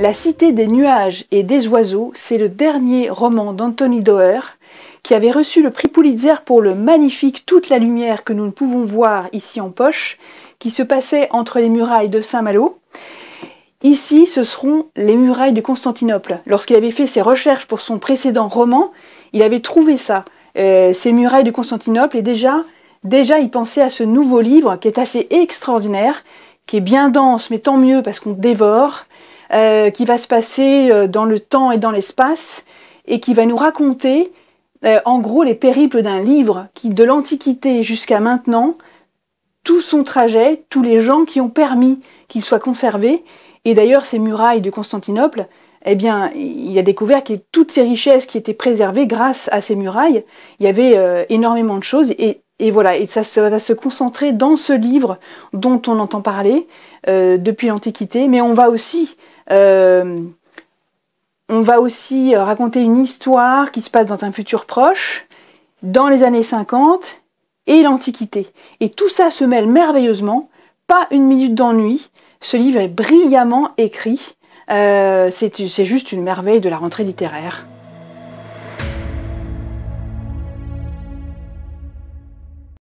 La cité des nuages et des oiseaux, c'est le dernier roman d'Anthony Doerr, qui avait reçu le prix Pulitzer pour le magnifique Toute la lumière que nous ne pouvons voir ici en poche, qui se passait entre les murailles de Saint-Malo. Ici, ce seront les murailles de Constantinople. Lorsqu'il avait fait ses recherches pour son précédent roman, il avait trouvé ça, ces murailles de Constantinople, et déjà il pensait à ce nouveau livre qui est assez extraordinaire, qui est bien dense, mais tant mieux parce qu'on dévore, qui va se passer dans le temps et dans l'espace, et qui va nous raconter en gros les périples d'un livre qui, de l'Antiquité jusqu'à maintenant, tout son trajet, tous les gens qui ont permis qu'il soit conservé. Et d'ailleurs, ces murailles de Constantinople, eh bien, il a découvert que toutes ces richesses qui étaient préservées grâce à ces murailles, il y avait énormément de choses. Et voilà, et ça va se concentrer dans ce livre dont on entend parler depuis l'Antiquité. Mais on va aussi raconter une histoire qui se passe dans un futur proche, dans les années 50 et l'Antiquité. Et tout ça se mêle merveilleusement, pas une minute d'ennui. Ce livre est brillamment écrit, c'est juste une merveille de la rentrée littéraire.